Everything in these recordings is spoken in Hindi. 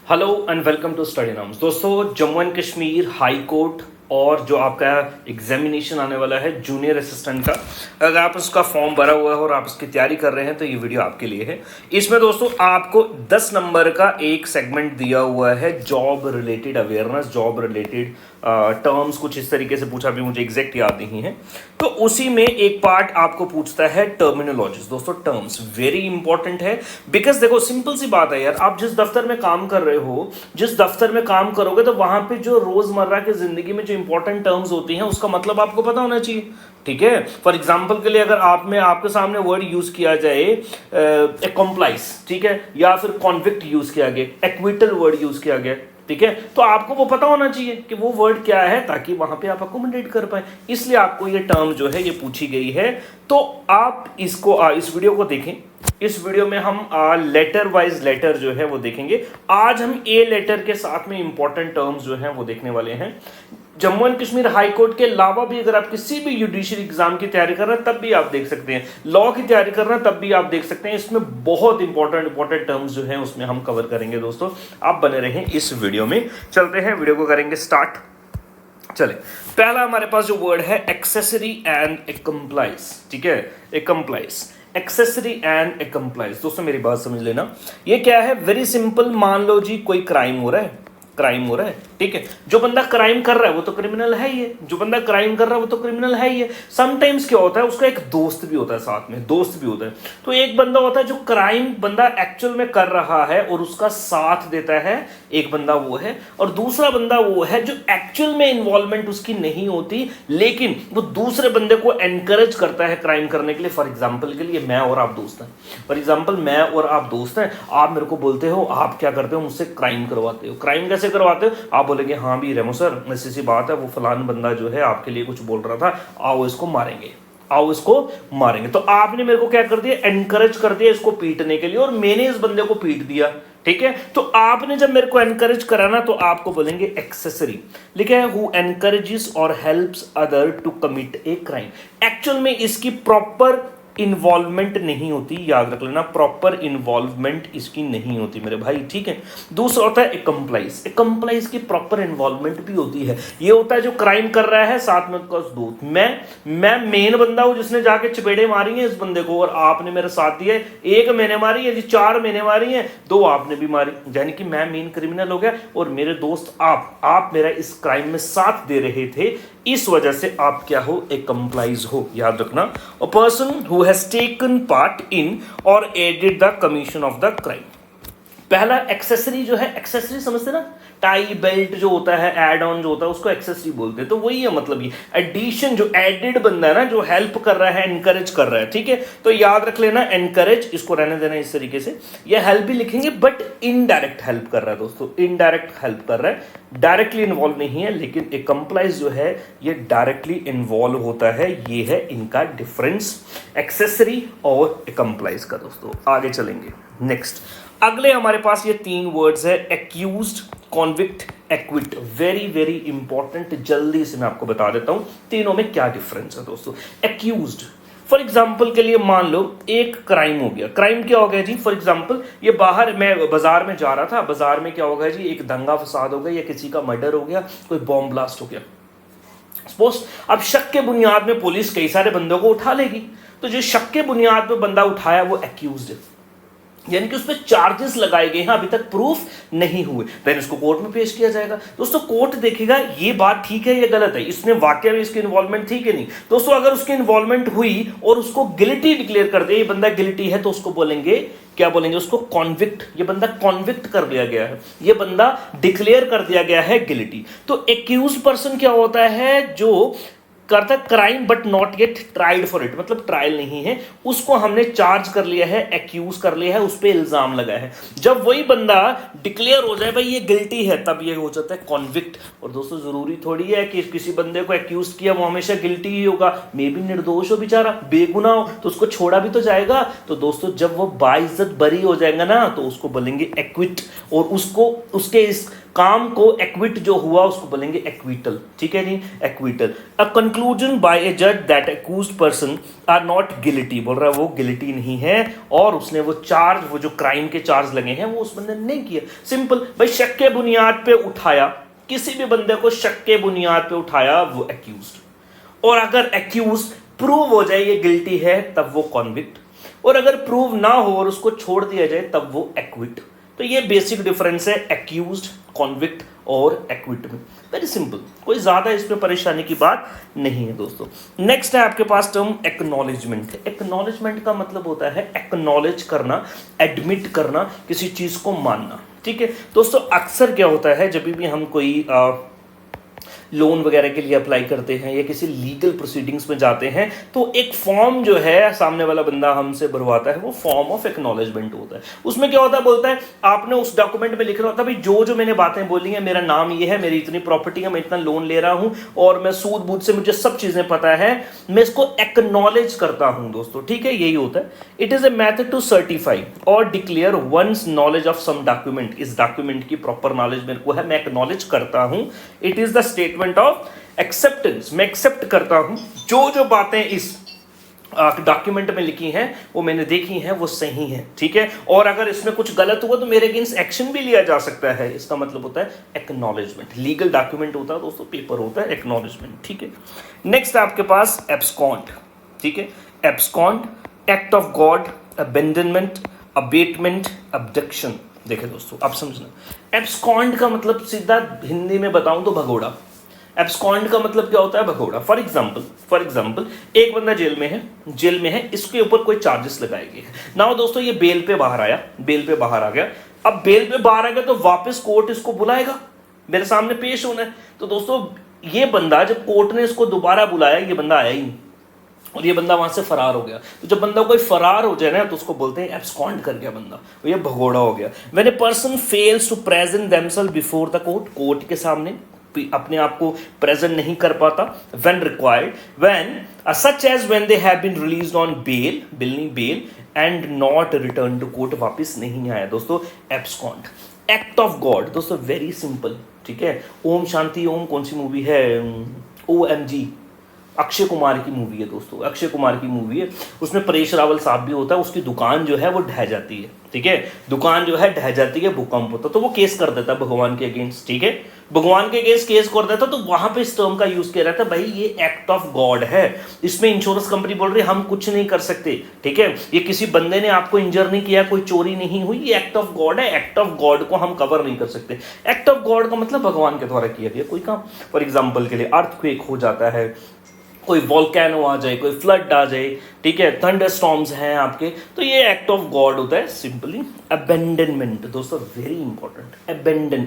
Hello and welcome to Study Norms. दोस्तों, Jammu and Kashmir high court और जो आपका एग्जामिनेशन आने वाला है जूनियर असिस्टेंट का, अगर आप उसका फॉर्म भरा हुआ है और आप उसकी तैयारी कर रहे हैं तो ये वीडियो आपके लिए है। इसमें दोस्तों आपको 10 नंबर का एक सेगमेंट दिया हुआ है, job related awareness, job related terms कुछ इस तरीके से पूछा, भी मुझे एग्जैक्ट याद नहीं है। तो उसी में एक पार्ट आपको पूछता है टर्मिनोलॉजीज। दोस्तों टर्म्स वेरी इंपॉर्टेंट है, बिकॉज देखो सिंपल सी बात है यार, आप जिस दफ्तर में काम कर रहे हो, जिस दफ्तर में काम करोगे तो वहां पे जो रोजमर्रा की जिंदगी में जो इंपॉर्टेंट टर्म्स होती हैं उसका मतलब आपको पता होना चाहिए। ठीक है, फॉर एग्जाम्पल के लिए अगर आपके सामने वर्ड यूज किया जाए कंप्लाइज, ठीक है, या फिर कॉन्विक्ट यूज किया गया, एक्विटल वर्ड यूज किया गया, ठीक है, तो आपको वो पता होना चाहिए कि वो वर्ड क्या है, ताकि वहां पे आप अकोमोडेट कर पाए। इसलिए आपको ये टर्म जो है ये पूछी गई है। तो आप इसको इस वीडियो को देखें। इस वीडियो में हम लेटर वाइज लेटर जो है वो देखेंगे। आज हम ए लेटर के साथ में इंपॉर्टेंट टर्म्स जो हैं वो देखने वाले हैं। Jammu and Kashmir high court के अलावा भी अगर आप किसी भी जुडिशियल एग्जाम की तैयारी कर रहे हैं तब भी आप देख सकते हैं, लॉ की तैयारी कर रहे हैं तब भी आप देख सकते हैं। इसमें बहुत इंपॉर्टेंट टर्म्स जो हैं उसमें हम कवर करेंगे। दोस्तों आप बने रहें इस वीडियो में। चलते हैं, वीडियो को करेंगे स्टार्ट। चले, पहला हमारे पास जो वर्ड है एक्सेसरी एंड एक्म्प्लाइज। ठीक है, एक्म्प्लाइज, एक्सेसरी एंड एक्म्प्लाइज। दोस्तों मेरी बात समझ लेना, ये क्या है, वेरी सिंपल। मान लो जी कोई क्राइम हो रहा है, ठीक है, जो बंदा क्राइम कर रहा है वो तो क्रिमिनल है ही है, जो बंदा क्राइम कर रहा है वो तो क्रिमिनल है ही है। समटाइम्स क्या होता है, उसका एक दोस्त भी होता है, साथ में दोस्त भी होता है। तो एक बंदा होता है जो क्राइम बंदा एक्चुअल में कर रहा है और उसका साथ देता है, एक बंदा वो है। और दूसरा बंदा वो है जो एक्चुअल में इन्वॉल्वमेंट उसकी नहीं होती, लेकिन वो दूसरे बंदे को एनकरेज करता है क्राइम करने के लिए। फॉर एग्जाम्पल के लिए मैं और आप दोस्त हैं, फॉर एग्जाम्पल मैं और आप दोस्त हैं, आप मेरे को बोलते हो, आप क्या करते हो, मुझसे क्राइम करवाते हो। क्राइम कैसे करवाते हो, आप बोलेंगे हाँ भी रेमो सर ऐसी सी बात है, वो फलान बंदा जो है आपके लिए कुछ बोल रहा था, आओ इसको मारेंगे, आओ इसको मारेंगे। तो आपने मेरे को क्या कर दिया, एनकरेज कर दिया इसको पीटने के लिए, और मैंने इस बंदे को पीट दिया। ठीक है, तो आपने जब मेरे को एनकरेज करा ना, तो आपको बोलेंगे एक्सेसरी। लिखा है हु एनकरेजेस और helps other to commit a crime. Actual में इसकी प्रॉपर इन्वॉल्वमेंट नहीं होती, याद रख लेना, प्रॉपर इन्वॉल्वमेंट इसकी नहीं होती मेरे भाई। ठीक है, दूसरा होता है एक्म्प्लाइज। एक्म्प्लाइज की प्रॉपर इन्वॉल्वमेंट भी होती है। ये होता है जो क्राइम कर रहा है, साथ में उसका दोस्त। मैं मेन बंदा हूं जिसने जाके चपेड़े मारी हैं इस बंदे को, और आपने मेरा साथ दिया है। एक मैंने मारी है जी, 4 मैंने मारी है, 2 आपने भी मारी, यानी कि मैं मेन क्रिमिनल हो गया और मेरे दोस्त आप मेरा इस क्राइम में साथ दे रहे थे, इस वजह से आप क्या हो, एक्म्प्लाइज हो। याद रखना, a person who has taken part in or aided the commission of the crime. पहला एक्सेसरी जो है, एक्सेसरी समझते ना, टाई बेल्ट जो होता है, एड ऑन जो होता है, उसको एक्सेसरी बोलते हैं। तो वही है, मतलब ये एडिशन, जो एडेड बंदा है ना, जो हेल्प कर रहा है, एनकरेज कर रहा है। ठीक है, तो याद रख लेना, एनकरेज इसको रहने देना इस तरीके से। ये हेल्प भी लिखेंगे, बट इनडायरेक्ट हेल्प कर रहा है दोस्तों, इनडायरेक्ट हेल्प कर रहा है, डायरेक्टली इन्वॉल्व नहीं है। लेकिन एक्म्प्लाइज जो है ये डायरेक्टली इन्वॉल्व होता है। ये है इनका डिफरेंस, एक्सेसरी और एक्म्प्लाइज का। दोस्तों आगे चलेंगे, नेक्स्ट अगले हमारे पास ये 3 वर्ड्स है, accused, convict, equity. Very very important, जल्दी से मैं आपको बता देता हूं तीनों में क्या डिफरेंस है। दोस्तों एक्यूज्ड, फॉर एग्जाम्पल के लिए मान लो एक क्राइम हो गया। क्राइम क्या हो गया जी, फॉर एग्जाम्पल ये बाहर मैं बाजार में जा रहा था, बाजार में क्या हो गया जी, एक दंगा फसाद हो गया, या किसी का मर्डर हो गया, कोई बॉम्ब ब्लास्ट हो गया। सपोज अब शक के बुनियाद में पुलिस कई सारे बंदों को उठा लेगी, तो जो शक के बुनियाद पे बंदा उठाया वो एक्यूज्ड है, यानी कि उस पर चार्जेस लगाए गए हैं, अभी तक प्रूफ नहीं हुए, देन इसको कोर्ट में पेश किया जाएगा। दोस्तों कोर्ट देखेगा ये बात ठीक है ये गलत है, इसने वाकई में इसकी इन्वॉल्वमेंट थी कि नहीं। दोस्तों अगर उसकी इन्वॉल्वमेंट हुई और उसको गिल्टी डिक्लेयर कर दे, ये बंदा गिल्टी है, तो उसको बोलेंगे, क्या बोलेंगे उसको, कॉन्विक्ट। ये बंदा कॉन्विक्ट कर दिया गया है, ये बंदा डिक्लेयर कर दिया गया है गिल्टी। तो एक्यूज्ड पर्सन क्या होता है, जो करता crime but not yet tried for it, मतलब ट्रायल नहीं है, उसको हमने चार्ज कर लिया है, एक्यूज कर लिया है, उस पर इल्जाम लगा है। जब वही बंदा डिक्लेयर हो जाए भाई ये गिल्टी है, तब ये हो जाता है कॉन्विक्ट। और दोस्तों जरूरी थोड़ी है कि किसी बंदे को एक्यूज किया वो हमेशा गिल्टी ही होगा, मे भी निर्दोष हो बेचारा, बेगुनाह हो, तो उसको छोड़ा भी तो जाएगा। तो दोस्तों जब वो बाइज्जत बरी हो जाएगा ना, तो उसको बोलेंगे एक्विट, और उसको उसके इस काम को एक्विट जो हुआ उसको बोलेंगे एक्विटल, ठीक है जी, acquittal. A conclusion by a जज that accused person are not guilty, बोल रहा है वो गिल्टी नहीं है और उसने वो चार्ज, वो जो क्राइम के चार्ज लगे हैं वो उस बंदे ने नहीं किया। सिंपल भाई, शक के बुनियाद पे उठाया, किसी भी बंदे को शक के बुनियाद पे उठाया, वो एक्यूज्ड। और अगर एक्यूज प्रूव हो जाए ये गिल्टी है तब वो कॉन्विक्ट, और अगर प्रूव ना हो और उसको छोड़ दिया जाए तब वो एक्विट। तो ये बेसिक डिफरेंस है एक्यूज्ड, कॉन्विक्ट और एक्विट में। वेरी सिंपल, कोई ज्यादा इसमें परेशानी की बात नहीं है दोस्तों। नेक्स्ट है आपके पास टर्म एक्नॉलेजमेंट। एक्नॉलेजमेंट का मतलब होता है एक्नॉलेज करना, एडमिट करना, किसी चीज को मानना, ठीक है दोस्तों। अक्सर क्या होता है जब भी हम कोई लोन वगैरह के लिए अप्लाई करते हैं या किसी लीगल प्रोसीडिंग्स में जाते हैं तो एक फॉर्म जो है सामने वाला बंदा हमसे भरवाता है, वो फॉर्म ऑफ एक्नॉलेजमेंट होता है। उसमें क्या होता है, बोलता है आपने उस डॉक्यूमेंट में लिख रहा होता है भाई जो मैंने बातें बोली हैं, मेरा नाम ये है, मेरी इतनी प्रॉपर्टी है, मैं इतना लोन ले रहा हूं और मैं सूद बूद से मुझे सब चीजें पता है, मैं इसको एक्नॉलेज करता हूं दोस्तों, ठीक है, यही होता है। It is a method to certify or declare one's knowledge of some document. इस डॉक्यूमेंट की प्रॉपर नॉलेज मेरे को है, मैं एक्नॉलेज करता हूं। It is the statement of acceptance, मैं एक्सेप्ट करता हूं जो बातें इस डॉक्यूमेंट में लिखी हैं वो मैंने देखी हैं, वो सही हैं, ठीक है। और अगर इसमें कुछ गलत हुआ तो मेरे अगेंस्ट एक्शन भी लिया जा सकता है। इसका मतलब होता है एक्नॉलेजमेंट। लीगल डॉक्यूमेंट होता है दोस्तों, पेपर होता है, एक्नॉलेजमेंट, ठीक है। नेक्स्ट आपके पास एब्सकॉन्ड, ठीक है। Abscond, act of God, abandonment, abetment, abduction. देखिए दोस्तों आप समझना, एब्सकॉन्ड का मतलब सीधा हिंदी में बताऊं तो भगोड़ा। एब्सकॉन्ड का मतलब क्या होता है, भगोड़ा। फॉर एग्जाम्पल एक बंदा जेल में है, इसके ऊपर कोई चार्जेस लगाए गए हैं ना दोस्तों, ये बेल पे बाहर आ गया। अब बेल पे बाहर आ गया तो वापस कोर्ट इसको बुलाएगा, मेरे सामने पेश होना है। तो दोस्तों ये बंदा, जब कोर्ट ने इसको दोबारा बुलाया, ये बंदा आया ही नहीं और ये बंदा वहां से फरार हो गया। तो जब बंदा कोई फरार हो जाए ना तो उसको बोलते हैं एब्सकॉन्ड कर गया बंदा, तो ये भगोड़ा हो गया। When a person fails to present themself before the court, court के सामने अपने आप को प्रेजेंट नहीं कर पाता। When required, when such as when they have been released on bail and not return to court, वापस नहीं आया दोस्तों, एब्सकॉन्ड। एक्ट ऑफ गॉड दोस्तों वेरी सिंपल, ठीक है। ओम शांति ओम कौन सी मूवी है, OMG, अक्षय कुमार की मूवी है दोस्तों, अक्षय कुमार की मूवी है। उसमें परेश रावल साहब भी होता है, उसकी दुकान जो है वो ढह जाती है, ठीक है, दुकान जो है ढह जाती है, भूकंप होता है, तो वो केस कर देता है भगवान के अगेंस्ट, ठीक है, भगवान के अगेंस्ट केस कर देता। तो वहां पे इस टर्म का यूज किया रहता है, भाई ये एक्ट ऑफ गॉड है, इसमें इंश्योरेंस कंपनी बोल रही है हम कुछ नहीं कर सकते, ठीक है, ये किसी बंदे ने आपको इंजर नहीं किया, कोई चोरी नहीं हुई, ये एक्ट ऑफ गॉड है, एक्ट ऑफ गॉड को हम कवर नहीं कर सकते। एक्ट ऑफ गॉड का मतलब भगवान के द्वारा किया गया कोई काम। फॉर एग्जाम्पल के लिए अर्थक्वेक हो जाता है, कोई वॉल्केनो आ जाए, कोई फ्लड आ जाए, ठीक है, थंडर स्टॉर्म्स हैं आपके, तो ये एक्ट ऑफ गॉड होता है सिंपली। अबेंडनमेंट दोस्तों वेरी इंपॉर्टेंट,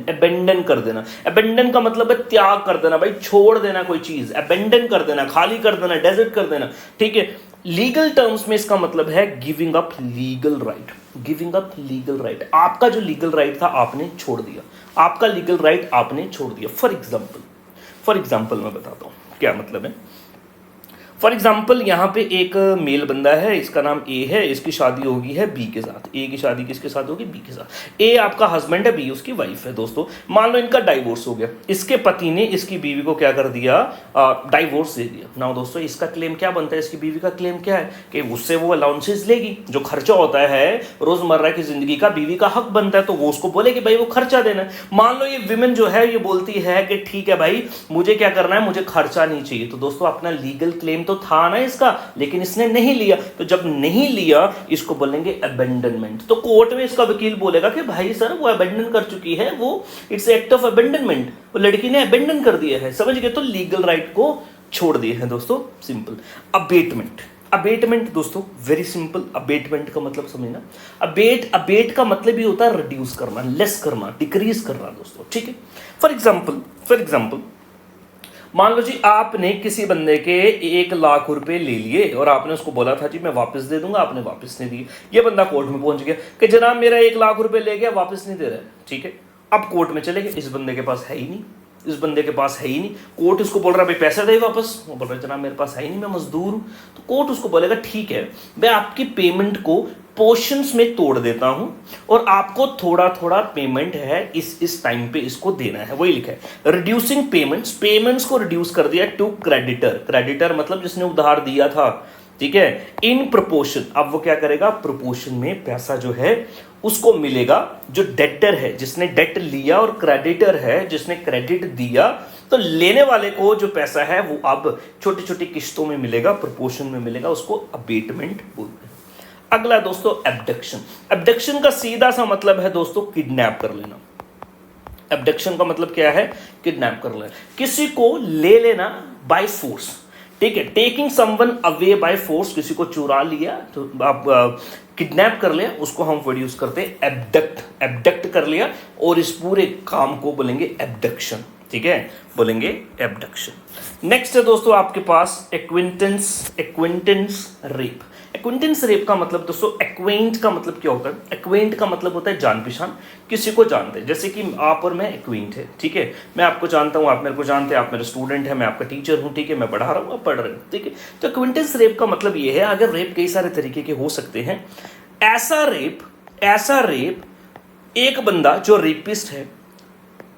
अबेंडन कर देना। अबेंडन का मतलब है त्याग कर देना, भाई छोड़ देना कोई चीज, अबेंडन कर देना, खाली कर देना, डेजर्ट कर देना, ठीक है। लीगल टर्म्स में इसका मतलब है giving up legal right, giving up legal right. आपका जो लीगल राइट था आपने छोड़ दिया, आपका लीगल राइट आपने छोड़ दिया। फॉर एग्जाम्पल मैं बताता हूँ क्या मतलब है। फॉर एग्जाम्पल यहाँ पे एक मेल बंदा है, इसका नाम ए है, इसकी शादी होगी है बी के साथ। ए की शादी किसके साथ होगी, बी के साथ। ए आपका हस्बैंड है, बी उसकी वाइफ है दोस्तों। मान लो इनका डाइवोर्स हो गया, इसके पति ने इसकी बीवी को क्या कर दिया, डाइवोर्स दे दिया ना दोस्तों। इसका क्लेम क्या बनता है, इसकी बीवी का क्लेम क्या है कि उससे वो अलाउंसेस लेगी, जो खर्चा होता है रोजमर्रा की जिंदगी का, बीवी का हक बनता है, तो वो उसको बोलेगी भाई वो खर्चा देना है। मान लो ये विमेन जो है ये बोलती है कि ठीक है भाई मुझे क्या करना है, मुझे खर्चा नहीं चाहिए, तो दोस्तों अपना लीगल क्लेम तो था ना इसका, लेकिन इसने नहीं लिया, तो जब नहीं लिया इसको बोलेंगे अबेंडनमेंट। तो कोर्ट में इसका वकील बोलेगा कि भाई सर वो अबेंडन कर चुकी है, वो इट्स एक्ट ऑफ अबेंडनमेंट, वो लड़की ने अबेंडन कर दिया है, समझ गए, तो लीगल राइट को छोड़ दिए हैं दोस्तों, सिंपल। अबेटमेंट दोस्तों वेरी सिंपल, अबेटमेंट का मतलब समझना, अबेट का मतलब ही होता है रिड्यूस करना, लेस करना, डिक्रीज करना दोस्तों, ठीक है। फॉर एग्जाम्पल मान लो जी आपने किसी बंदे के 1 लाख रुपए ले लिए और आपने उसको बोला था जी मैं वापस दे दूंगा, आपने वापस नहीं दिए। ये बंदा कोर्ट में पहुंच गया कि जनाब मेरा 1 लाख रुपए ले गया, वापस नहीं दे रहा है, ठीक है। अब कोर्ट में चले गए, इस बंदे के पास है ही नहीं, कोर्ट उसको बोल रहा है भाई पैसे दे वापस, वो बोल रहा है जनाब मेरे पास है ही नहीं, मैं मजदूर हूं। तो कोर्ट उसको बोलेगा ठीक है मैं आपकी पेमेंट को पोर्शंस में तोड़ देता हूं और आपको थोड़ा थोड़ा पेमेंट है इस टाइम पे इसको देना है, वही लिखा है। रिड्यूसिंग पेमेंट्स को रिड्यूस कर दिया टू क्रेडिटर मतलब जिसने उधार दिया था, ठीक है, इन प्रोपोर्शन। अब वो क्या करेगा, प्रोपोर्शन में पैसा जो है उसको मिलेगा जो डेटर है, जिसने डेट लिया, और क्रेडिटर है जिसने क्रेडिट दिया। तो लेने वाले को जो पैसा है वो अब छोटी छोटी किश्तों में मिलेगा, प्रोपोर्शन में मिलेगा, उसको अबेटमेंट बोलते हैं। अगला दोस्तों एब्डक्शन का सीधा सा मतलब है दोस्तों किडनैप कर लेना। एब्डक्शन का मतलब क्या है, किडनैप कर लेना, किसी को ले लेना बाय फोर्स, ठीक है। Taking someone away by force, किसी को चुरा लिया तो आप किडनैप कर लिया, उसको हम वर्ड यूज करते हैं एब्डक्ट कर लिया, और इस पूरे काम को बोलेंगे एब्डक्शन, ठीक है, बोलेंगे एब्डक्शन। नेक्स्ट है दोस्तों आपके पास एक्विंटेंस रेप। एक्विंटेंस रेप का मतलब दोस्तों, एक्वेंट का मतलब क्या होता है, एक्वेंट का मतलब होता है जान पहचान, किसी को जानते हैं, जैसे कि आप और मैं एक्वेंट है, ठीक है, मैं आपको जानता हूं, आप मेरे को जानते हैं, आप मेरे स्टूडेंट हैं, मैं आपका टीचर हूं, ठीक है, मैं पढ़ा रहा हूं, आप पढ़ रहे हैं, ठीक है। तो एक्विंटेंस रेप का मतलब ये है, अगर रेप कई सारे तरीके के हो सकते हैं, ऐसा रेप एक बंदा जो रेपिस्ट है,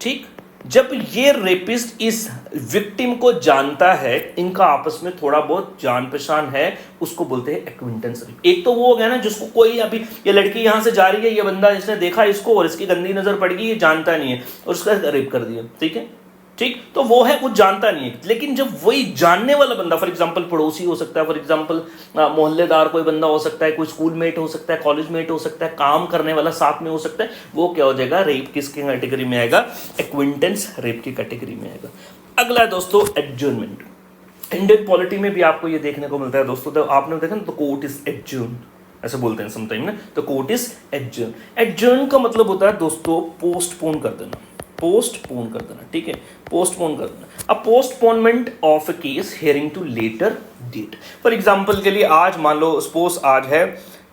ठीक, जब ये रेपिस्ट इस विक्टिम को जानता है, इनका आपस में थोड़ा बहुत जान पहचान है, उसको बोलते हैं एक्विंटेंस रेप। एक तो वो हो गया ना जिसको कोई, अभी ये लड़की यहां से जा रही है, ये बंदा इसने देखा इसको और इसकी गंदी नजर पड़ गई, ये जानता नहीं है और उसका रेप कर दिया, ठीक है, ठीक। तो वो है कुछ जानता नहीं है, लेकिन जब वही जानने वाला बंदा, फॉर एग्जांपल पड़ोसी हो सकता है, फॉर एग्जांपल मोहल्लेदार कोई बंदा हो सकता है, कोई स्कूल मेट हो सकता है, कॉलेज मेट हो सकता है, काम करने वाला साथ में हो सकता है, वो क्या हो जाएगा, रेप किसकी कैटेगरी में आएगा, एक्विंटेंस रेप की कैटेगरी में आएगा। अगला है दोस्तों एडजर्नमेंट। इंडियन पॉलिटी में भी आपको ये देखने को मिलता है दोस्तों, तो आपने देखा ना, तो कोर्ट इज एडजर्न, ऐसे बोलते हैं समटाइम ना, तो कोर्ट इज एडजर्न। एडजर्न का मतलब होता है दोस्तों पोस्टपोन कर देना, ठीक है, पोस्टपोन कर देना। A postponement of a case hearing to later date. For example के लिए आज मान लो सपोज आज है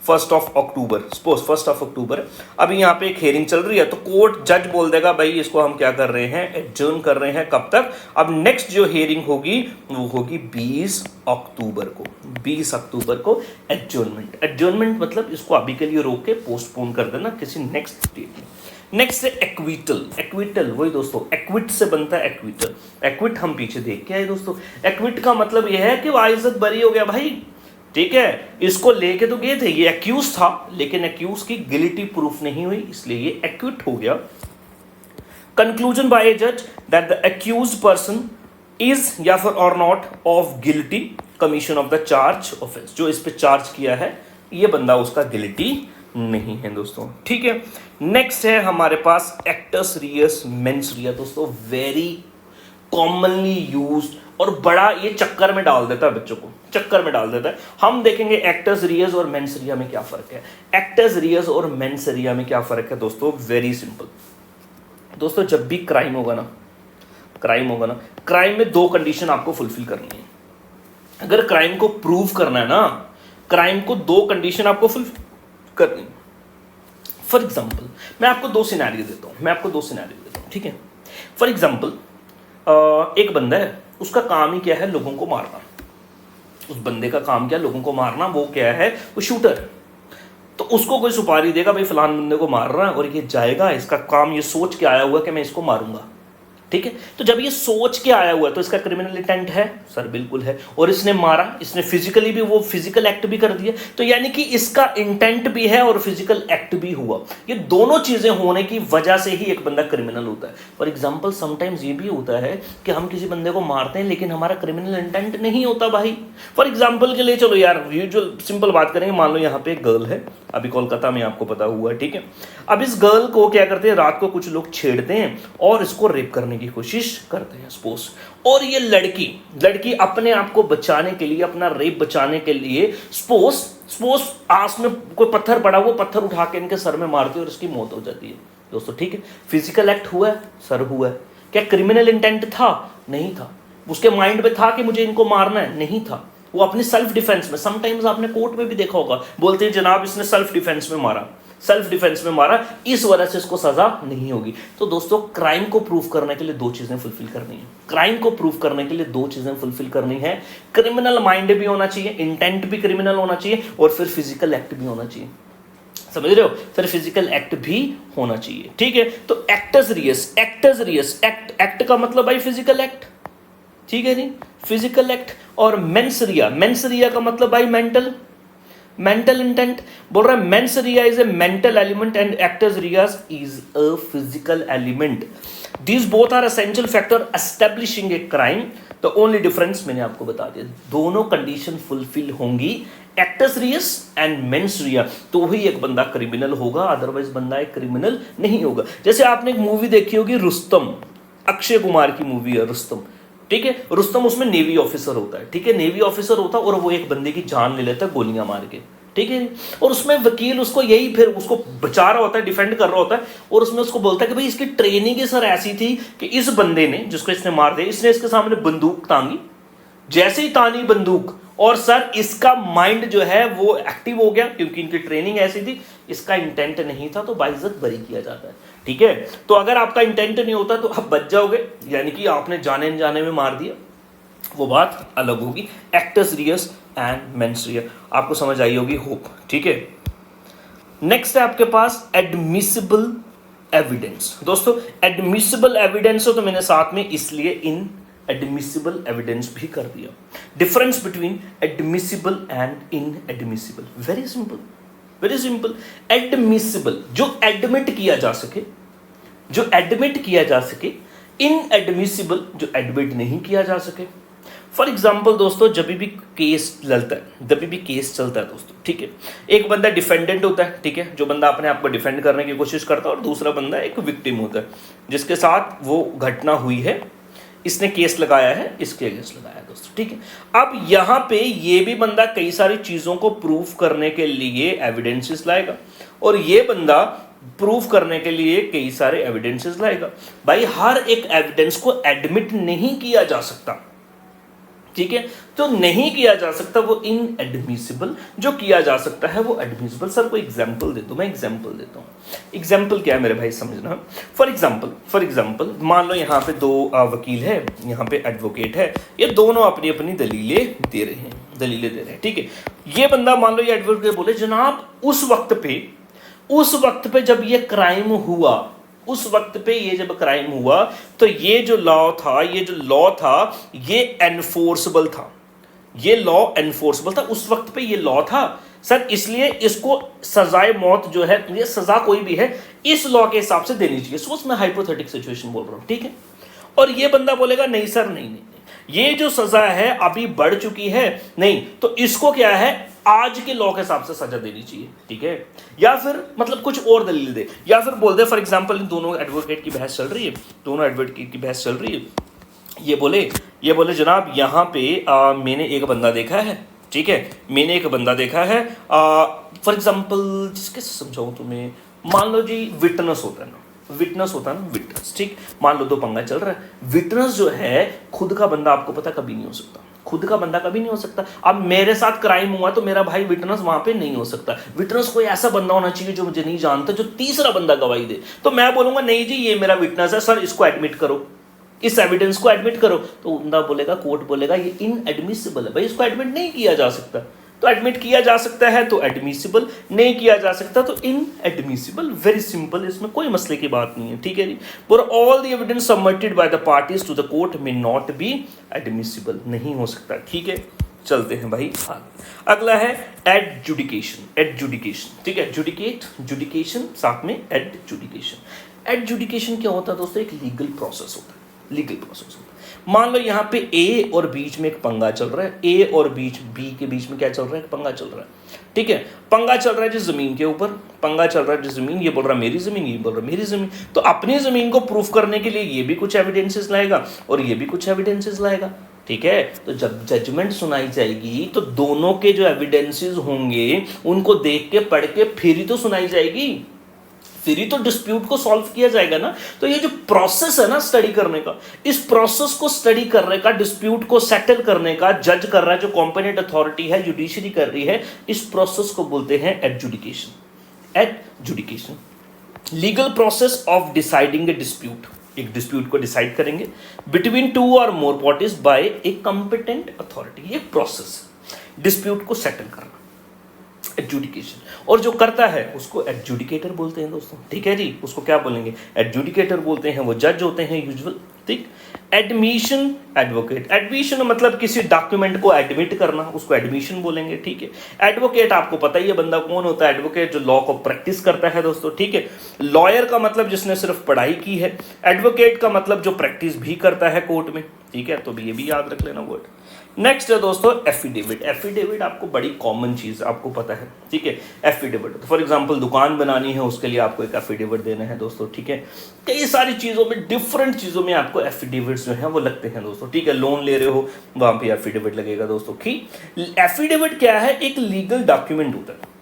1 अक्टूबर, अभी यहाँ पे एक हियरिंग चल रही है, तो कोर्ट जज बोल देगा भाई इसको हम क्या कर रहे हैं, एडजर्न कर रहे हैं, कब तक, अब नेक्स्ट जो हियरिंग होगी वो होगी 20 अक्टूबर को एडजर्नमेंट मतलब इसको अभी के लिए रोक के पोस्टपोन कर देना किसी नेक्स्ट डेट में। नेक्स्ट है एक्विटल, वही दोस्तों एक्विट से बनता है एक्विट हम पीछे देख के आए दोस्तों। एक्विट का मतलब यह है कि वाइजत बरी हो गया भाई, ठीक है, इसको लेके तो गए थे, ये एक्यूज था, लेकिन एक्यूज की गिल्टी प्रूफ नहीं हुई, इसलिए ये एक्विट हो गया। कंक्लूजन बाय जज that the accused person is या फिर और not of guilty commission of the charge offence, जो इस पे चार्ज किया है ये बंदा उसका गिल्टी नहीं है दोस्तों, ठीक है। नेक्स्ट है हमारे पास एक्टस रियस मेंस रिया दोस्तों, वेरी कॉमनली यूज्ड और बड़ा ये चक्कर में डाल देता है, बच्चों को चक्कर में डाल देता है। हम देखेंगे एक्टस रियस और मेंस रिया में क्या फर्क है। एक्टस रियस और मेंस रिया में क्या फर्क है दोस्तों, वेरी सिंपल दोस्तों, जब भी क्राइम होगा ना, क्राइम में 2 कंडीशन आपको फुलफिल करनी है। अगर क्राइम को प्रूव करना है ना, क्राइम को 2 कंडीशन आपको फुलफिल करनी। फॉर एग्जाम्पल मैं आपको 2 सिनेरियो देता हूं, ठीक है। फॉर एग्जाम्पल एक बंदा है, उसका काम ही क्या है, लोगों को मारना। उस बंदे का काम क्या, लोगों को मारना, वो क्या है, वो शूटर है। तो उसको कोई सुपारी देगा भाई फलान बंदे को मार रहा है, और ये जाएगा, इसका काम ये सोच के आया हुआ कि मैं इसको मारूंगा, ठीक है। तो जब ये सोच के आया हुआ है तो इसका क्रिमिनल इंटेंट है सर, बिल्कुल है, और इसने मारा, इसने फिजिकली भी वो फिजिकल एक्ट भी कर दिया, तो यानी कि इसका इंटेंट भी है और फिजिकल एक्ट भी हुआ। ये दोनों चीजें होने की वजह से ही एक बंदा क्रिमिनल होता है। फॉर एग्जाम्पल समटाइम्स ये भी होता है कि हम किसी बंदे को मारते हैं लेकिन हमारा क्रिमिनल इंटेंट नहीं होता भाई। फॉर एग्जाम्पल के लिए चलो यार यूजुअल सिंपल बात करेंगे, मान लो यहाँ पे एक गर्ल है, अभी कोलकाता में आपको पता हुआ है, ठीक है। अब इस गर्ल को क्या करते हैं, रात को कुछ लोग छेड़ते हैं और इसको रेप करने की कोशिश करते हैं सपोज, और ये लड़की अपने आप को बचाने के लिए, अपना रेप बचाने के लिए सपोज आस में कोई पत्थर पड़ा, वो पत्थर उठा के इनके सर में मारती है और इसकी मौत हो जाती है दोस्तों, ठीक है। फिजिकल एक्ट हुआ है सर, हुआ है। क्या क्रिमिनल इंटेंट था, नहीं था। उसके माइंड में था कि मुझे इनको मारना है, नहीं था। वो अपनी सेल्फ डिफेंस में, समटाइम्स आपने कोर्ट में भी देखा होगा, बोलते हैं जनाब इसने सेल्फ डिफेंस में मारा, इस वजह से इसको सजा नहीं होगी। तो दोस्तों क्राइम को प्रूव करने के लिए 2 चीजें फुलफिल करनी है, क्रिमिनल माइंड भी होना चाहिए, इंटेंट भी क्रिमिनल होना चाहिए, और फिर फिजिकल एक्ट भी होना चाहिए। समझ रहे हो? फिर फिजिकल एक्ट भी होना चाहिए, ठीक है? तो actus reus, actus reus, act का मतलब भाई फिजिकल एक्ट, ठीक है नहीं? Physical act. और मेंसरिया, मेंसरिया का मतलब भाई मेंटल, मेंटल इंटेंट। बोल रहा है mens rea is a mental element and actus reus is a physical element. These both are essential factor establishing a crime. The only difference मैंने आपको बता दिया, दोनों कंडीशन फुलफिल होंगी, actus reus and mens rea, तो ही एक बंदा क्रिमिनल होगा, अदरवाइज बंदा एक क्रिमिनल नहीं होगा। जैसे आपने एक मूवी देखी होगी रुस्तम, अक्षय कुमार की मूवी है रुस्तम, ठीक है? रुस्तम उसमें नेवी ऑफिसर होता है, ठीक है? नेवी ऑफिसर होता है और वो एक बंदे की जान ले लेता है गोलियां मार के, ठीक है? और उसमें वकील उसको यही फिर उसको बचा रहा होता है, डिफेंड कर रहा होता है, और उसमें उसको बोलता है कि भाई इसकी ट्रेनिंग ही सर ऐसी थी कि इस बंदे ने, जिसको इसने मार दिया, इसने इसके सामने बंदूक तांगी, जैसे ही तानी बंदूक और सर इसका माइंड जो है वो एक्टिव हो गया, क्योंकि इनकी ट्रेनिंग ऐसी थी, इसका इंटेंट नहीं था तो बाइज्जत बरी किया जाता है, ठीक है? तो अगर आपका इंटेंट नहीं होता तो आप बच जाओगे, यानी कि आपने जाने जाने में मार दिया, वो बात अलग होगी। एक्टस रियस एंड मेंस रिया, आपको समझ आई होगी होप, ठीक है? नेक्स्ट है आपके पास एडमिसिबल एविडेंस। दोस्तों एडमिसिबल एविडेंस हो तो मैंने साथ में इसलिए इन एडमिसिबल एविडेंस भी कर दिया। Difference between admissible and in admissible, very simple, very simple. Admissible जो एडमिट किया जा सके, जो एडमिट किया जा सके, इन एडमिसिबल जो एडमिट नहीं किया जा सके। फॉर एग्जाम्पल दोस्तों, जब भी केस लड़ता है, जब भी केस चलता है दोस्तों, ठीक है? एक बंदा डिफेंडेंट होता है, ठीक है, जो बंदा अपने आप को डिफेंड करने की कोशिश करता है, और दूसरा बंदा एक विक्टिम होता है, जिसके साथ वो घटना हुई है, इसने केस लगाया है, इसके अगेंस्ट लगाया है दोस्तों, ठीक है? अब यहां पे ये भी बंदा कई सारी चीजों को प्रूफ करने के लिए एविडेंसेस लाएगा, और ये बंदा प्रूफ करने के लिए कई सारे एविडेंसेस लाएगा। भाई हर एक एविडेंस को एडमिट नहीं किया जा सकता, ठीक है? तो नहीं किया जा सकता वो इन एडमिसिबल, जो किया जा सकता है वो एडमिसिबल। सर कोई एग्जांपल दे दो, मैं एग्जांपल देता हूं। एग्जांपल क्या है मेरे भाई, समझना। फॉर एग्जांपल मान लो यहाँ पे दो वकील है, यहाँ पे एडवोकेट है, ये दोनों अपनी अपनी दलीलें दे रहे हैं, ठीक है? ये बंदा मान लो ये एडवोकेट बोले जनाब उस वक्त पे जब ये क्राइम हुआ, उस वक्त पे ये जब क्राइम हुआ तो ये जो लॉ था ये एनफोर्सेबल था, ये लॉ एनफोर्सेबल था, उस वक्त पे ये लॉ था सर, इसलिए इसको सजाए मौत जो है, ये सजा कोई भी है इस लॉ के हिसाब से देनी चाहिए। सोच मैं हाइपोथेटिक सिचुएशन बोल रहा हूं, ठीक है? और ये बंदा बोलेगा नहीं सर, नहीं, ये जो सजा है अभी बढ़ चुकी है, नहीं, तो इसको क्या है आज के लॉ के हिसाब से सजा देनी चाहिए, ठीक है? या फिर मतलब कुछ और दलील दे, या फिर बोल दे फॉर एग्जांपल दोनों एडवोकेट की बहस चल रही है, ये बोले जनाब यहाँ पे मैंने एक बंदा देखा है, ठीक है? मैंने एक बंदा देखा है, फॉर एग्जांपल जिसके समझाऊं तुम्हें, मान लो जी विटनेस होता है ना, विटनेस, ठीक? मान लो दो पंगा चल रहा है, विटनेस जो है खुद का बंदा आपको पता कभी नहीं हो सकता, खुद का बंदा कभी नहीं हो सकता। अब मेरे साथ क्राइम हुआ तो मेरा भाई विटनेस वहां पे नहीं हो सकता, विटनेस कोई ऐसा बंदा होना चाहिए जो मुझे नहीं जानता, जो तीसरा बंदा गवाही दे। तो मैं बोलूंगा नहीं जी ये मेरा विटनेस है सर, इसको एडमिट करो, इस एविडेंस को एडमिट करो, तो बंदा बोलेगा, कोर्ट बोलेगा ये इनएडमिसिबल है, भाई इसको एडमिट नहीं किया जा सकता। तो एडमिट किया जा सकता है तो एडमिसिबल, नहीं किया जा सकता तो इनएडमिसिबल, वेरी सिंपल, इसमें कोई मसले की बात नहीं है, ठीक है जी? For all the evidence submitted by the parties to the court may not be admissible, नहीं हो सकता, ठीक है? चलते हैं भाई आगे। अगला है एडजुडिकेशन, ठीक है? जुडिकेशन साथ में एडजुडिकेशन। एडजुडिकेशन क्या होता है दोस्तों? एक लीगल प्रोसेस होता है, मान लो यहाँ पे ए और बीच में एक पंगा चल रहा है, ए और बी के बीच में क्या चल रहा है? एक पंगा चल रहा है, ठीक है? पंगा चल रहा है जिस जमीन के ऊपर, पंगा चल रहा है जिस जमीन, ये बोल रहा है मेरी जमीन, ये बोल रहा है मेरी जमीन, तो अपनी जमीन को प्रूफ करने के लिए ये भी कुछ एविडेंसेस लाएगा और ये भी कुछ एविडेंसेस लाएगा, ठीक है? तो जब जजमेंट सुनाई जाएगी तो दोनों के जो एविडेंसेस होंगे उनको देख के पढ़ के फिर ही तो सुनाई जाएगी, फिर ही तो डिस्प्यूट को सॉल्व किया जाएगा ना। तो ये जो प्रोसेस है ना स्टडी करने का, इस प्रोसेस को स्टडी करने का, डिस्प्यूट को सेटल करने का, जज कर रहा है जो कॉम्पिटेंट अथॉरिटी है, जुडिशरी कर रही है, इस प्रोसेस को बोलते हैं adjudication. Legal process of deciding a dispute, एक डिस्प्यूट को डिसाइड करेंगे between two or more parties by a competent authority, ये प्रोसेस डिस्प्यूट को सेटल करना। एडजुडिकेशन, और जो करता है उसको एडजुडिकेटर बोलते हैं दोस्तों, ठीक है जी, उसको क्या बोलेंगे, एडजुडिकेटर बोलते हैं, वो जज होते हैं यूजुअल, ठीक। एडमिशन, एडवोकेट, एडमिशन मतलब किसी डॉक्यूमेंट को एडमिट करना, उसको एडमिशन बोलेंगे, ठीक है। एडवोकेट आपको पता ही है बंदा कौन होता है, एडवोकेट जो लॉ को प्रैक्टिस करता है दोस्तों, ठीक है। लॉयर का मतलब जिसने सिर्फ पढ़ाई की है, एडवोकेट का मतलब जो प्रैक्टिस भी करता है कोर्ट में, ठीक है, तो ये भी याद रख लेना वर्ड। नेक्स्ट है दोस्तों एफिडेविट। एफिडेविट आपको बड़ी कॉमन चीज आपको पता है, ठीक है। एफिडेविट फॉर एग्जांपल दुकान बनानी है, उसके लिए आपको एक एफिडेविट देना है दोस्तों, ठीक है। कई सारी चीजों में, डिफरेंट चीजों में आपको एफिडेविट्स जो है वो लगते हैं दोस्तों, ठीक है। लोन ले रहे हो वहां पे एफिडेविट लगेगा दोस्तों, ठीक। एफिडेविट क्या है, एक लीगल डॉक्यूमेंट होता है,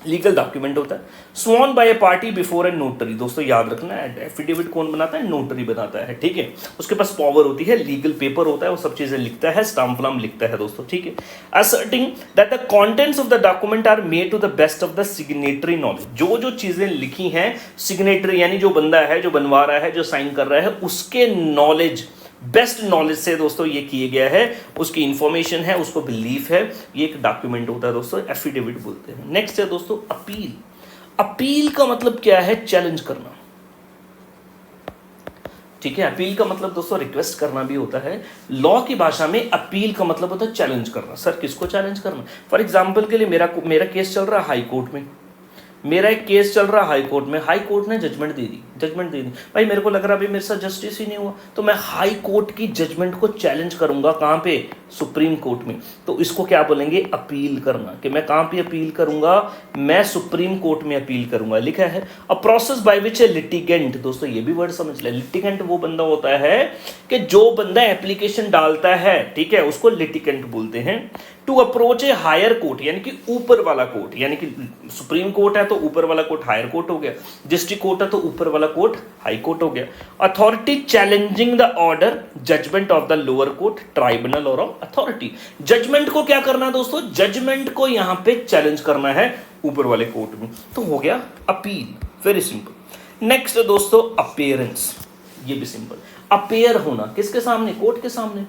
लीगल डॉक्यूमेंट होता है, sworn bye A party before A notary. दोस्तों याद रखना है, एफिडेविट कौन बनाता है, नोटरी बनाता है, ठीक है। उसके पास पावर होती है, लीगल पेपर होता है, वो सब चीजें लिखता है, स्टाम्प वाम्प लिखता है दोस्तों, ठीक है। Asserting that the contents of the document are made to the best of the signatory knowledge. जो जो चीजें लिखी हैं, सिग्नेटरी यानी जो बंदा है, जो बनवा रहा है, जो साइन कर रहा है, उसके नॉलेज, बेस्ट नॉलेज से दोस्तों ये किए गया है, उसकी इंफॉर्मेशन है, उसको बिलीफ है, ये एक डॉक्यूमेंट होता है दोस्तों, एफिडेविट बोलते हैं। नेक्स्ट है दोस्तों अपील। अपील का मतलब क्या है, चैलेंज करना, ठीक है। अपील का मतलब दोस्तों रिक्वेस्ट करना भी होता है। लॉ की भाषा में अपील का मतलब होता है चैलेंज करना। सर किसको चैलेंज करना, फॉर एग्जाम्पल के लिए मेरा केस चल रहा है हाई कोर्ट में, मेरा एक केस चल रहा है हाई कोर्ट में, हाई कोर्ट ने जजमेंट दे दी भाई, मेरे को लग रहा है भाई मेरे साथ जस्टिस ही नहीं हुआ, तो मैं हाई कोर्ट की जजमेंट को चैलेंज करूंगा, कहां पे, सुप्रीम कोर्ट में। तो इसको क्या बोलेंगे, अपील करना, कि मैं कहां पे अपील करूंगा, मैं सुप्रीम कोर्ट में अपील करूंगा, लिखा है। A process by which A litigant, दोस्तों ये भी वर्ड समझ ले, लिटिगेंट वो बंदा होता है कि जो बंदा एप्लीकेशन डालता है, ठीक है, उसको लिटिगेंट बोलते हैं। To approach a higher court, यानी कि ऊपर वाला कोर्ट, यानी कि सुप्रीम कोर्ट है तो ऊपर वाला कोर्ट हायर कोर्ट हो गया, डिस्ट्रिक्ट कोर्ट है तो ऊपर वाला कोर्ट हाई कोर्ट हो गया। Authority challenging the order, judgment of the lower court, tribunal और अथॉरिटी। जजमेंट को क्या करना है दोस्तों, जजमेंट को यहां पे चैलेंज करना है ऊपर वाले कोर्ट में, तो हो गया अपील, वेरी सिंपल। नेक्स्ट दोस्तों अपेयरेंस, ये भी सिंपल, अपेयर होना, किसके सामने, कोर्ट के सामने।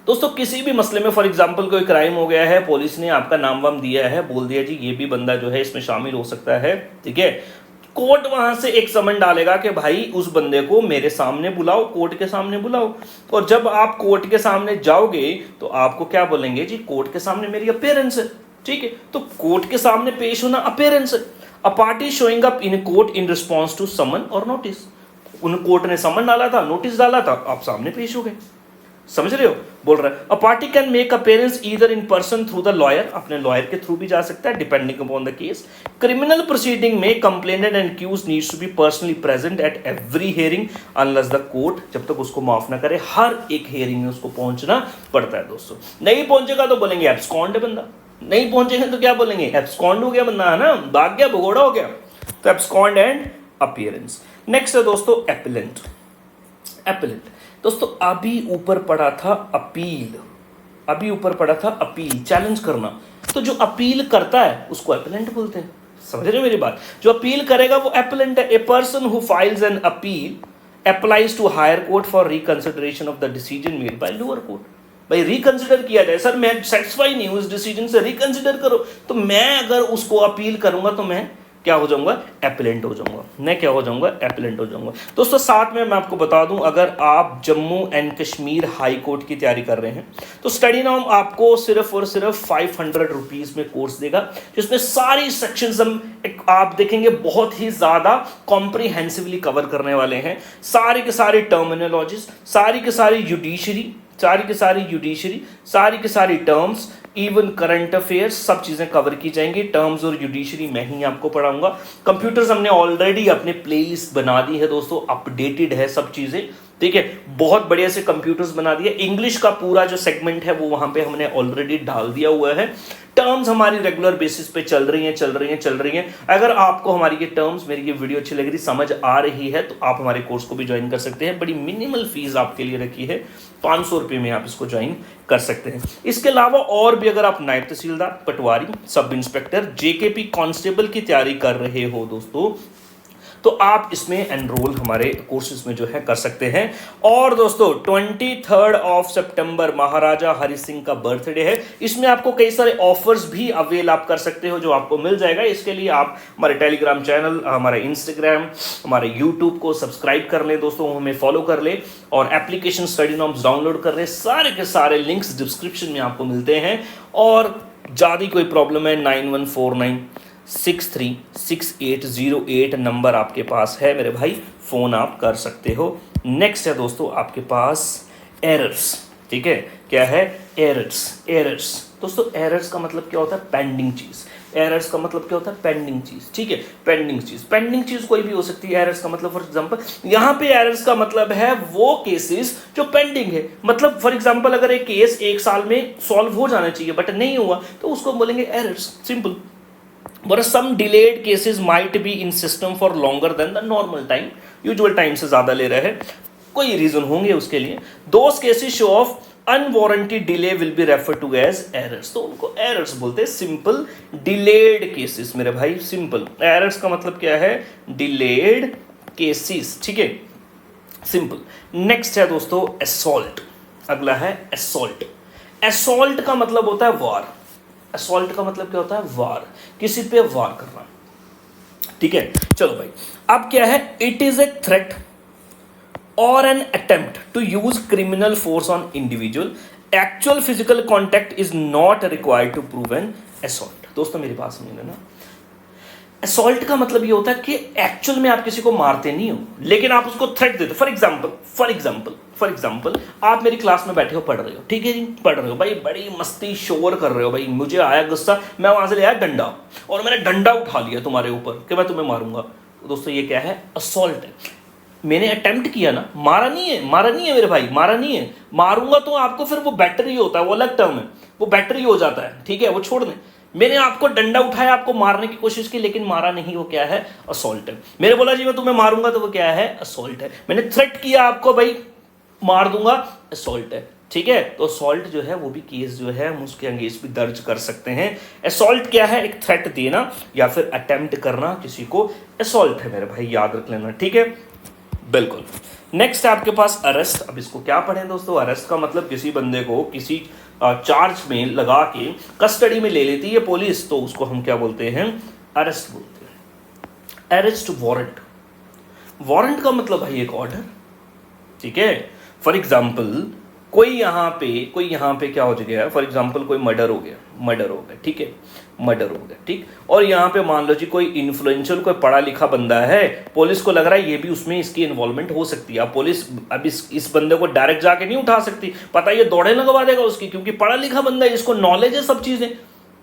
दोस्तों किसी भी मसले में, फॉर एग्जांपल कोई क्राइम हो गया है, पुलिस ने आपका नाम वाम दिया है, बोल दिया जी ये भी बंदा जो है इसमें शामिल हो सकता है, ठीक है। कोर्ट वहां से एक समन डालेगा कि भाई उस बंदे को मेरे सामने बुलाओ, कोर्ट के सामने बुलाओ। और जब आप कोर्ट के सामने जाओगे तो आपको क्या बोलेंगे जी, कोर्ट के सामने मेरी अपीयरेंस है, ठीक है। तो कोर्ट के सामने पेश होना अपीयरेंस है। A party showing up in court in response to summon or notice. उन कोर्ट ने समन डाला था, नोटिस डाला था, आप सामने पेश हो गए, समझ रहे हो, बोल रहा है। A party can make appearance either in person through the lawyer, अपने लॉयर के थ्रू भी जा सकता है, depending upon the case. Criminal proceeding में complainant and accused needs to be personally present at every hearing unless the court, जब तक उसको माफ ना करे, हर एक हियरिंग में उसको पहुंचना पड़ता है दोस्तों। नहीं पहुंचेगा तो बोलेंगे एब्सकॉन्ड है बंदा, नहीं पहुंचेगा तो क्या बोलेंगे, एब्सकॉन्ड हो गया बंदा, है ना, भाग गया, भगोड़ा हो गया, तो एब्सकॉन्ड एंड अपीयरेंस। नेक्स्ट है दोस्तों एपेलेंट। एपेलेंट दोस्तों अभी ऊपर पड़ा था अपील, अभी ऊपर पड़ा था अपील, चैलेंज करना, तो जो अपील करता है उसको एपेलेंट बोलते हैं, समझ रहे हो मेरी बात, जो अपील करेगा वो एपेलेंट है। A person who files an appeal applies to higher court for reconsideration of the decision made by lower court. भाई रिकंसिडर किया जाए, सर मैं सेटिस्फाई नहीं हूं उस डिसीजन से, रिकंसिडर करो, तो मैं अगर उसको अपील करूंगा तो मैं क्या हो जाऊंगा, एपेलेंट हो जाऊंगा, मैं क्या हो जाऊंगा, एपेलेंट हो जाऊंगा। दोस्तों साथ में मैं आपको बता दूं, अगर आप Jammu and Kashmir high court की तैयारी कर रहे हैं तो स्टडी नाउ आपको सिर्फ और सिर्फ 500 रुपीज में कोर्स देगा, जिसमें सारी सेक्शंस हम आप देखेंगे बहुत ही ज्यादा कॉम्प्रिहेंसिवली कवर करने वाले हैं। सारी के सारी टर्मिनोलॉजीज, सारी के सारी जुडिशरी, सारी की सारी टर्म्स, इवन करंट अफेयर्स, सब चीजें कवर की जाएंगी। टर्म्स और जुडिशरी मैं ही आपको पढ़ाऊंगा। कंप्यूटर्स हमने ऑलरेडी अपने प्लेलिस्ट बना दी है दोस्तों, अपडेटेड है सब चीजें, ठीक है, बहुत बढ़िया से कंप्यूटर्स बना दिया। इंग्लिश का पूरा जो सेगमेंट है वो वहां पे हमने ऑलरेडी डाल दिया हुआ है। टर्म्स हमारी रेगुलर बेसिस पे चल रही हैं। अगर आपको हमारी ये टर्म्स, मेरी ये वीडियो अच्छी लग रही, समझ आ रही है, तो आप हमारे कोर्स को भी ज्वाइन कर सकते हैं। बड़ी मिनिमल फीस आपके लिए रखी है, 500 रुपये में आप इसको ज्वाइन कर सकते हैं। इसके अलावा और भी अगर आप नायब तहसीलदार, पटवारी, सब इंस्पेक्टर, जेकेपी कांस्टेबल की तैयारी कर रहे हो दोस्तों, तो आप इसमें एनरोल हमारे कोर्सेज में जो है कर सकते हैं। और दोस्तों 23 सितंबर महाराजा हरि सिंह का बर्थडे है, इसमें आपको कई सारे ऑफर्स भी अवेल आप कर सकते हो जो आपको मिल जाएगा। इसके लिए आप हमारे टेलीग्राम चैनल, हमारे इंस्टाग्राम, हमारे यूट्यूब को सब्सक्राइब कर लें दोस्तों, हमें फॉलो कर लें और एप्लीकेशन स्टडी नॉर्म्स डाउनलोड कर लें। सारे के सारे लिंक्स डिस्क्रिप्शन में आपको मिलते हैं। और ज़्यादा कोई प्रॉब्लम है 9149636808 नंबर आपके पास है मेरे भाई, फ़ोन आप कर सकते हो। नेक्स्ट है दोस्तों आपके पास एरर्स, ठीक है, क्या है एरर्स दोस्तों। एरर्स का मतलब क्या होता है? पेंडिंग चीज़। एरर्स का मतलब क्या होता है? पेंडिंग चीज़, ठीक है, पेंडिंग चीज़ कोई भी हो सकती है। एरर्स का मतलब फॉर एग्जांपल यहाँ पे एरर्स का मतलब है वो केसेस जो पेंडिंग है। मतलब फॉर एग्जांपल अगर एक केस 1 साल में सॉल्व हो जाना चाहिए बट नहीं हुआ तो उसको बोलेंगे errors, simple. But some delayed cases might be in system for longer than the normal time, usual time से ज़्यादा ले रहे हैं, कोई रीज़न होंगे उसके लिए। Those cases show of unwarranted delay will be referred to as errors, तो उनको errors बोलते हैं। simple delayed cases मेरे भाई, simple errors का मतलब क्या है? delayed cases, ठीक है, simple। next है दोस्तों assault, अगला है assault। assault का मतलब होता है वार। असॉल्ट का मतलब क्या होता है? वार, किसी पे वार करना, ठीक है। चलो भाई, अब क्या है? इट इज ए थ्रेट और an attempt to use criminal force on individual. Actual physical contact is not required to prove an assault. दोस्तों मेरी बात समझ लेना, असॉल्ट का मतलब ये होता है कि एक्चुअल में आप किसी को मारते नहीं हो, लेकिन आप उसको थ्रेट देते। फॉर एग्जांपल आप मेरी क्लास में बैठे हो, पढ़ रहे हो, ठीक है जी, पढ़ रहे हो भाई, बड़ी मस्ती शोर कर रहे हो भाई, मुझे आया गुस्सा, मैं वहां से ले आया डंडा और मैंने डंडा उठा लिया तुम्हारे ऊपर कि मैं तुम्हें मारूंगा। तो दोस्तों ये क्या है? असॉल्ट है। मैंने अटेम्प्ट किया ना, मारा नहीं है मेरे भाई, मारा नहीं है। मारूंगा तो आपको फिर वो बेटर ही होता है, वो अलग टर्म है, वो बेटर ही हो जाता है, ठीक है, वो छोड़ दें। मैंने आपको डंडा उठाया, आपको मारने की कोशिश की लेकिन मारा नहीं, वो क्या है? असॉल्ट है। मैंने बोला जी मैं तुम्हें मारूंगा, तो वो क्या है? असॉल्ट है। मैंने थ्रेट किया आपको भाई मार दूंगा, असॉल्ट है, ठीक है। तो असॉल्ट जो है वो भी केस जो है हम उसके अगेंस्ट भी दर्ज कर सकते हैं। असॉल्ट क्या है? एक थ्रेट देना या फिर अटेम्प्ट करना किसी को, असॉल्ट है मेरे भाई, याद रख लेना, ठीक है, बिल्कुल। नेक्स्ट है आपके पास अरेस्ट। अब इसको क्या पढ़ें दोस्तों? अरेस्ट का मतलब किसी बंदे को किसी चार्ज में लगा के कस्टडी में ले लेती है पुलिस, तो उसको हम क्या बोलते हैं? अरेस्ट बोलते हैं। अरेस्ट वारंट, वारंट का मतलब भाई एक ऑर्डर, ठीक है। फॉर एग्जाम्पल कोई यहाँ पे क्या हो गया है? फॉर एग्जाम्पल कोई मर्डर हो गया, ठीक है, मर्डर हो गया, ठीक। और यहाँ पे मान लो जी कोई इन्फ्लुएंशियल, कोई पढ़ा लिखा बंदा है, पुलिस को लग रहा है ये भी उसमें इसकी इन्वॉल्वमेंट हो सकती है। अब पुलिस अब इस बंदे को डायरेक्ट जाके नहीं उठा सकती, पता ये दौड़े लगवा देगा उसकी, क्योंकि पढ़ा लिखा बंदा है, इसको नॉलेज है सब चीज़ें।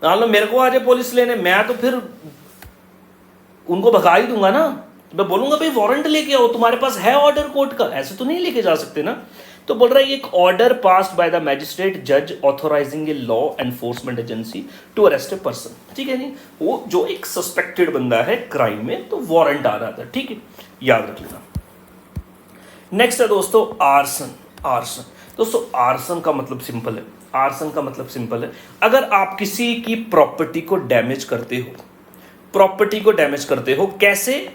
मान लो मेरे को आ जाए पुलिस लेने, मैं तो फिर उनको भगा ही दूंगा ना, मैं बोलूंगा भाई वारंट लेके आओ, तुम्हारे पास है ऑर्डर कोर्ट का, ऐसे तो नहीं लेके जा सकते ना। तो बोल रहा है एक order passed by the magistrate जज authorizing a law enforcement agency to arrest a person, ठीक है नहीं, वो जो एक सस्पेक्टेड बंदा है क्राइम में, तो वारंट आ रहा था, ठीक है, याद रख लेना। नेक्स्ट है दोस्तों आर्सन। दोस्तों आर्सन का मतलब सिंपल है, आर्सन का मतलब सिंपल है, अगर आप किसी की प्रॉपर्टी को डैमेज करते हो, कैसे?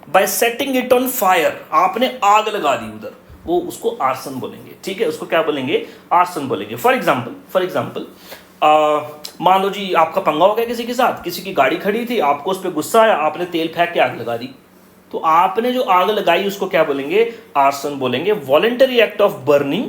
Bye setting it on fire, आपने आग लगा दी उधर, वो उसको आर्सन बोलेंगे, ठीक है, उसको क्या बोलेंगे? आर्सन बोलेंगे। फॉर एग्जाम्पल मान लो जी आपका पंगा हो गया किसी के साथ, किसी की गाड़ी खड़ी थी, आपको उस पर गुस्सा आया, आपने तेल फेंक के आग लगा दी, तो आपने जो आग लगाई उसको क्या बोलेंगे? आर्सन बोलेंगे। Voluntary act of burning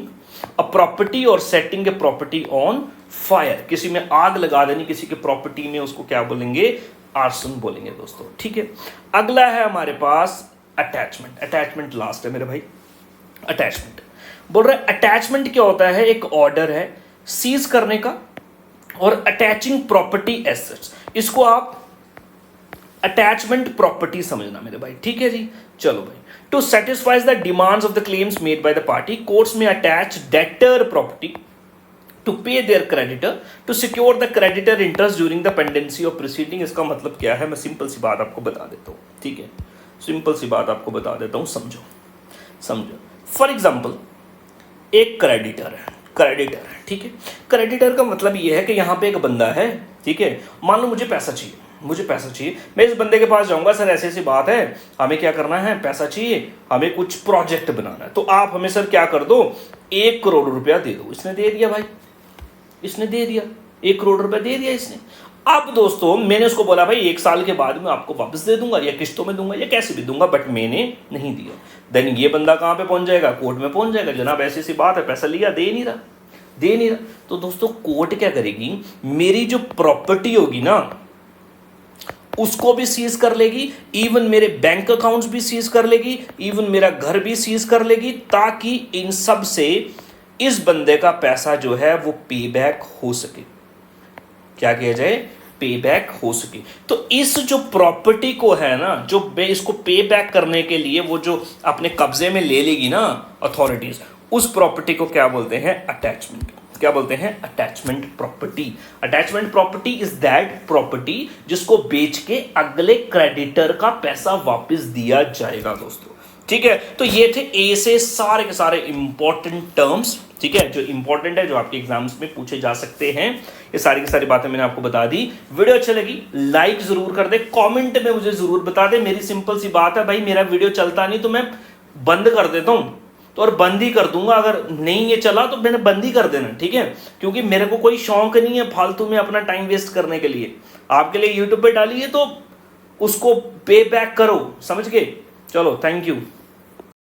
a property or setting a property on fire, किसी में आग लगा देनी किसी की प्रॉपर्टी में, उसको क्या बोलेंगे? आर्सन बोलेंगे दोस्तों, ठीक है। अगला है हमारे पास अटैचमेंट लास्ट है मेरे भाई। अटैचमेंट बोल रहा है, अटैचमेंट क्या होता है? एक ऑर्डर है सीज करने का और अटैचिंग प्रॉपर्टी एसेट्स, इसको आप अटैचमेंट प्रॉपर्टी समझना मेरे भाई, ठीक है जी। चलो भाई, to satisfies the demands of the claims made by the party, courts में attach debtor property to pay their creditor to secure the creditor interest during the pendency of proceeding. इसका मतलब क्या है? मैं सिंपल सी बात आपको बता देता हूँ, ठीक है, सिंपल सी बात आपको बता देता हूँ, समझो। फॉर एग्जाम्पल एक क्रेडिटर है, ठीक है। क्रेडिटर का मतलब ये है कि यहाँ पे एक बंदा है, ठीक है, मान लो मुझे पैसा चाहिए, मुझे पैसा चाहिए, मैं इस बंदे के पास जाऊंगा, सर ऐसी ऐसी बात है, हमें क्या करना है, पैसा चाहिए, हमें कुछ प्रोजेक्ट बनाना है, तो आप हमें सर क्या कर दो, 1 करोड़ रुपया दे दो। इसने दे दिया भाई, इसने दे दिया, 1 करोड़ रुपया दे दिया इसने। अब दोस्तों मैंने उसको बोला भाई 1 साल के बाद मैं आपको वापस दे दूंगा, या किस्तों में दूंगा, या कैसे भी दूंगा, बट मैंने नहीं दिया। देन ये बंदा कहां पे पहुंच जाएगा, कोर्ट में पहुंच जाएगा, जनाब ऐसी सी बात है, पैसा लिया, दे नहीं रहा, दे नहीं रहा। तो दोस्तों कोर्ट क्या करेगी, मेरी जो प्रॉपर्टी होगी ना उसको भी सीज कर लेगी, इवन मेरे बैंक अकाउंट्स भी सीज कर लेगी, इवन मेरा घर भी सीज कर लेगी, ताकि इन सब से इस बंदे का पैसा जो है वो पे बैक हो सके। क्या किया जाए, पे बैक हो सके। तो इस जो प्रॉपर्टी को है ना, जो इसको पे बैक करने के लिए वो जो अपने कब्जे में ले लेगी ना अथॉरिटीज, उस प्रॉपर्टी को क्या बोलते हैं, अटैचमेंट। क्या बोलते हैं, attachment property. Attachment property is that property जिसको बेच के अगले क्रेडिटर का पैसा वापस दिया जाएगा दोस्तों। ठीक है, तो ये थे ए से सारे के सारे इंपॉर्टेंट टर्म्स, ठीक है, जो इंपॉर्टेंट है, जो आपके एग्जाम्स में पूछे जा सकते हैं। ये सारी की सारी बातें मैंने आपको बता दी। वीडियो अच्छी लगी लाइक जरूर कर दे, कमेंट में मुझे जरूर बता दे। मेरी सिंपल सी बात है भाई, मेरा वीडियो चलता नहीं तो मैं बंद कर देता हूं, तो और बंद ही कर दूंगा, अगर नहीं ये चला तो मैंने बंद ही कर देना, ठीक है, क्योंकि मेरे को कोई शौक नहीं है फालतू में अपना टाइम वेस्ट करने के लिए। आपके लिए यूट्यूब पे डाली है तो उसको पे बैक करो, समझ गए। चलो, थैंक यू।